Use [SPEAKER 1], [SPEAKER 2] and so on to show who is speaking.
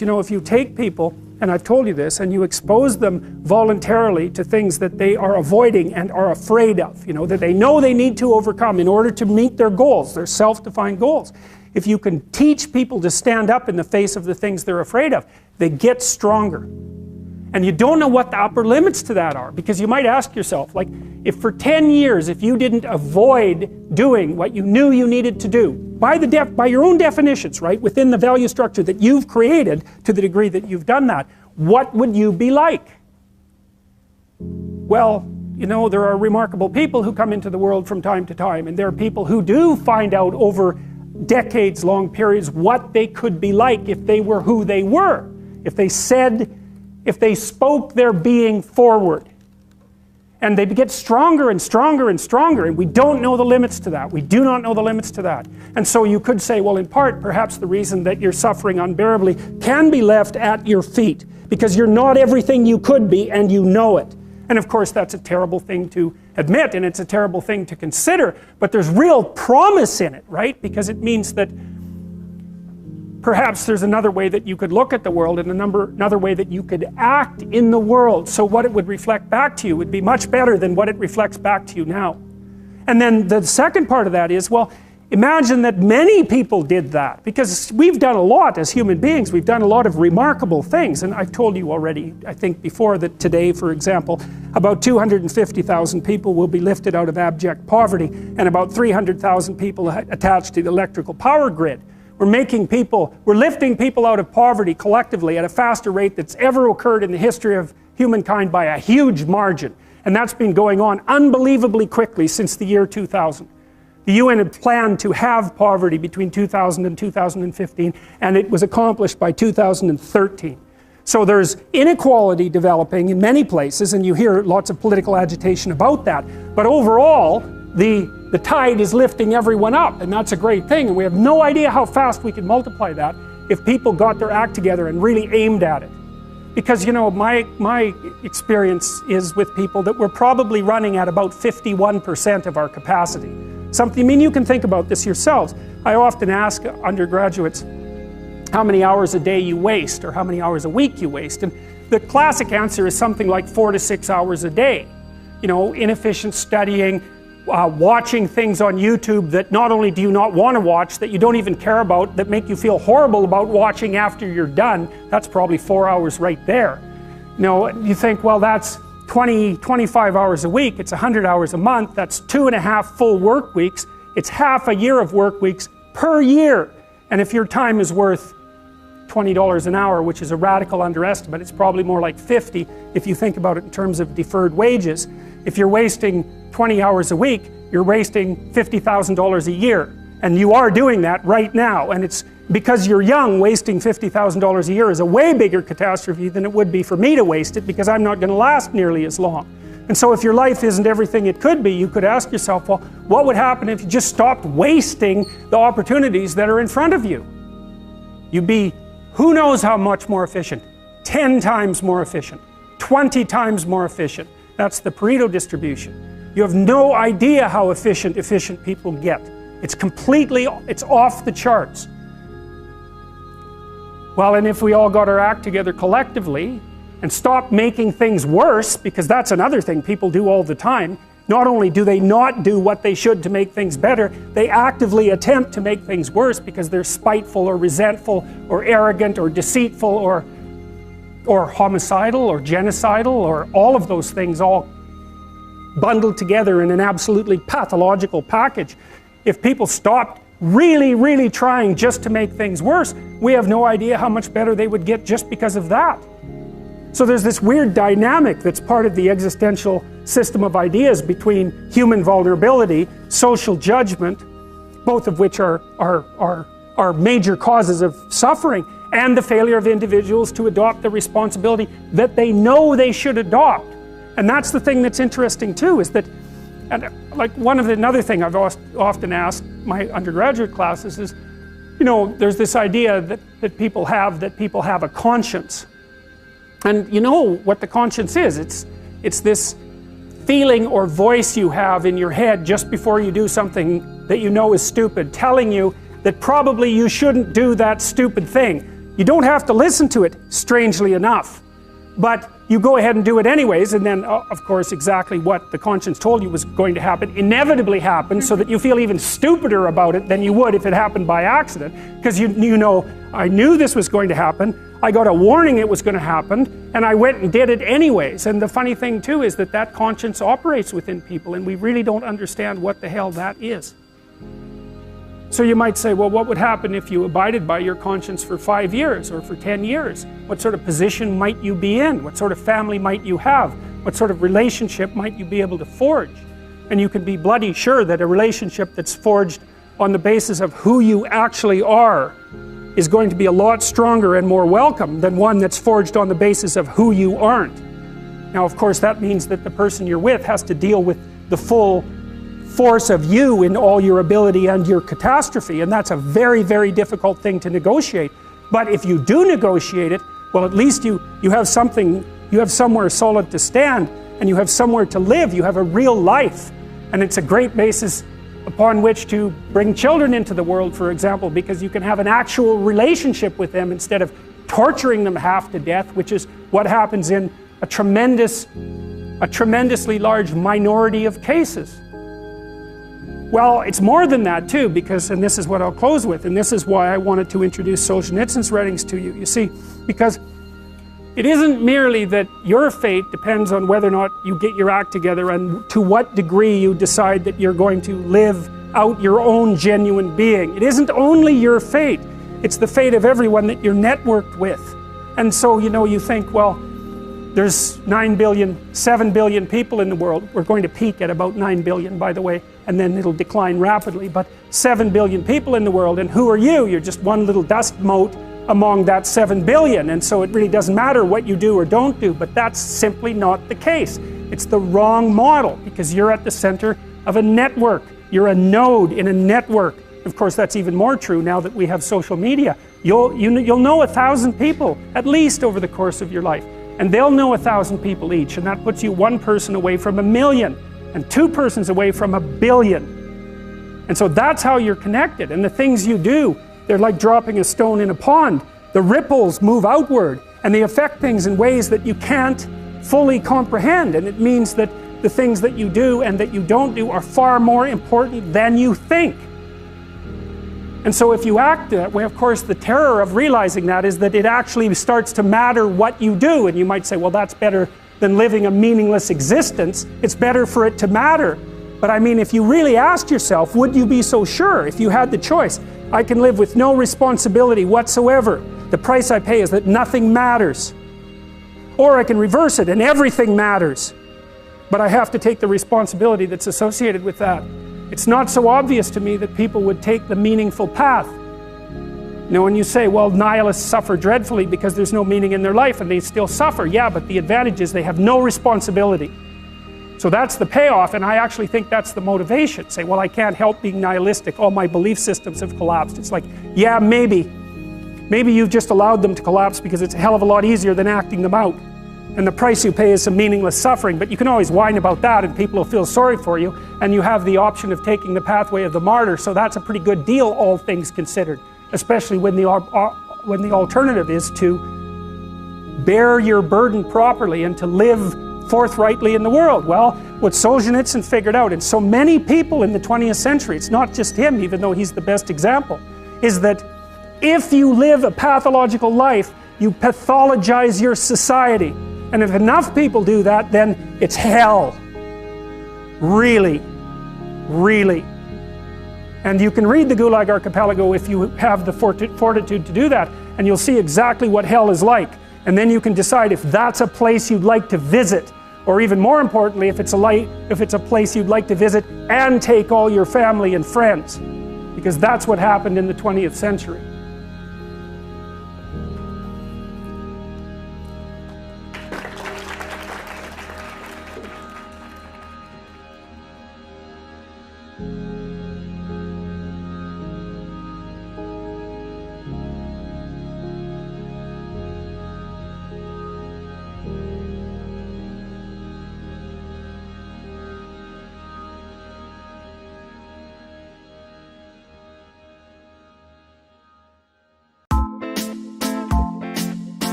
[SPEAKER 1] You know, if you take people, and I've told you this, and you expose them voluntarily to things that they are avoiding and are afraid of, you know, that they know they need to overcome in order to meet their goals, their self-defined goals. If you can teach people to stand up in the face of the things they're afraid of, they get stronger. And you don't know what the upper limits to that are, because you might ask yourself, like, if for 10 years, if you didn't avoid doing what you knew you needed to do, by your own definitions, right, within the value structure that you've created, to the degree that you've done that, what would you be like? Well, you know, there are remarkable people who come into the world from time to time, and there are people who do find out over decades-long periods what they could be like if they were who they were, if they spoke their being forward. And they get stronger and stronger and stronger, and we don't know the limits to that. We do not know the limits to that. And so you could say, well, in part, perhaps the reason that you're suffering unbearably can be left at your feet, because you're not everything you could be, and you know it. And of course, that's a terrible thing to admit, and it's a terrible thing to consider, but there's real promise in it, right? Because it means that perhaps there's another way that you could look at the world, and another way that you could act in the world, so what it would reflect back to you would be much better than what it reflects back to you now. And then the second part of that is, well, imagine that many people did that, because we've done a lot as human beings. We've done a lot of remarkable things, and I've told you already, I think before, that today, for example, about 250,000 people will be lifted out of abject poverty, and about 300,000 people attached to the electrical power grid. We're lifting people out of poverty collectively at a faster rate that's ever occurred in the history of humankind by a huge margin. And that's been going on unbelievably quickly since the year 2000. The UN had planned to have poverty between 2000 and 2015, and it was accomplished by 2013. So there's inequality developing in many places, and you hear lots of political agitation about that. But overall, the tide is lifting everyone up, and that's a great thing, and we have no idea how fast we could multiply that if people got their act together and really aimed at it. Because, you know, my experience is with people that we're probably running at about 51% of our capacity. I mean, you can think about this yourselves. I often ask undergraduates how many hours a day you waste, or how many hours a week you waste, and the classic answer is something like 4 to 6 hours a day. You know, inefficient studying, watching things on YouTube that not only do you not want to watch, that you don't even care about, that make you feel horrible about watching after you're done. That's probably 4 hours right there. You know, you think, well, that's 25 hours a week, it's 100 hours a month, that's 2.5 full work weeks, it's half a year of work weeks per year. And if your time is worth $20 an hour, which is a radical underestimate, it's probably more like 50 if you think about it in terms of deferred wages. If you're wasting 20 hours a week, you're wasting $50,000 a year. And you are doing that right now. And it's because you're young, wasting $50,000 a year is a way bigger catastrophe than it would be for me to waste it, because I'm not going to last nearly as long. And so if your life isn't everything it could be, you could ask yourself, well, what would happen if you just stopped wasting the opportunities that are in front of you? You'd be who knows how much more efficient. 10 times more efficient. 20 times more efficient. That's the Pareto distribution. You have no idea how efficient people get. It's off the charts. Well, and if we all got our act together collectively and stopped making things worse, because that's another thing people do all the time, not only do they not do what they should to make things better, they actively attempt to make things worse because they're spiteful or resentful or arrogant or deceitful or homicidal or genocidal, or all of those things all bundled together in an absolutely pathological package. If people stopped really trying just to make things worse, we have no idea how much better they would get just because of that. So there's this weird dynamic that's part of the existential system of ideas between human vulnerability, social judgment, both of which are major causes of suffering, and the failure of individuals to adopt the responsibility that they know they should adopt. And that's the thing that's interesting too, is that, and like another thing I've often asked my undergraduate classes is, you know, there's this idea that people have a conscience. And you know what the conscience is. It's this feeling or voice you have in your head just before you do something that you know is stupid, telling you that probably you shouldn't do that stupid thing. You don't have to listen to it, strangely enough. But you go ahead and do it anyways, and then, of course, exactly what the conscience told you was going to happen inevitably happens, so that you feel even stupider about it than you would if it happened by accident. Because you know, I knew this was going to happen, I got a warning it was going to happen, and I went and did it anyways. And the funny thing too is that that conscience operates within people, and we really don't understand what the hell that is. So you might say, well, what would happen if you abided by your conscience for 5 years or for 10 years? What sort of position might you be in? What sort of family might you have? What sort of relationship might you be able to forge? And you can be bloody sure that a relationship that's forged on the basis of who you actually are is going to be a lot stronger and more welcome than one that's forged on the basis of who you aren't. Now, of course, that means that the person you're with has to deal with the full force of you in all your ability and your catastrophe, and that's a very, very difficult thing to negotiate. But if you do negotiate it, well, at least you have something, you have somewhere solid to stand, and you have somewhere to live, you have a real life. And it's a great basis upon which to bring children into the world, for example, because you can have an actual relationship with them instead of torturing them half to death, which is what happens in a tremendously large minority of cases. Well, it's more than that too, because, and this is what I'll close with, and this is why I wanted to introduce Solzhenitsyn's writings to you. You see, because it isn't merely that your fate depends on whether or not you get your act together and to what degree you decide that you're going to live out your own genuine being. It isn't only your fate, it's the fate of everyone that you're networked with. And so, you know, you think, well, there's 9 billion, 7 billion people in the world. We're going to peak at about 9 billion, by the way, and then it'll decline rapidly, but 7 billion people in the world, and who are you? You're just one little dust mote among that 7 billion, and so it really doesn't matter what you do or don't do, but that's simply not the case. It's the wrong model, because you're at the center of a network. You're a node in a network. Of course, that's even more true now that we have social media. You'll know 1,000 people, at least, over the course of your life. And they'll know 1,000 people each, and that puts you one person away from 1,000,000, and 2 persons away from 1,000,000,000. And so that's how you're connected, and the things you do, they're like dropping a stone in a pond. The ripples move outward, and they affect things in ways that you can't fully comprehend, and it means that the things that you do and that you don't do are far more important than you think. And so if you act that way, of course, the terror of realizing that is that it actually starts to matter what you do. And you might say, well, that's better than living a meaningless existence. It's better for it to matter. But I mean, if you really asked yourself, would you be so sure if you had the choice? I can live with no responsibility whatsoever. The price I pay is that nothing matters. Or I can reverse it and everything matters. But I have to take the responsibility that's associated with that. It's not so obvious to me that people would take the meaningful path. You know, when you say, well, nihilists suffer dreadfully because there's no meaning in their life, and they still suffer. Yeah, but the advantage is they have no responsibility. So that's the payoff, and I actually think that's the motivation. Say, well, I can't help being nihilistic. All my belief systems have collapsed. It's like, yeah, maybe. Maybe you've just allowed them to collapse because it's a hell of a lot easier than acting them out. And the price you pay is some meaningless suffering, but you can always whine about that and people will feel sorry for you, and you have the option of taking the pathway of the martyr, so that's a pretty good deal, all things considered, especially when the alternative is to bear your burden properly and to live forthrightly in the world. Well, what Solzhenitsyn figured out, and so many people in the 20th century, it's not just him, even though he's the best example, is that if you live a pathological life, you pathologize your society. And if enough people do that, then it's hell. Really. Really. And you can read the Gulag Archipelago if you have the fortitude to do that, and you'll see exactly what hell is like. And then you can decide if that's a place you'd like to visit, or even more importantly, if it's a place you'd like to visit and take all your family and friends. Because that's what happened in the 20th century.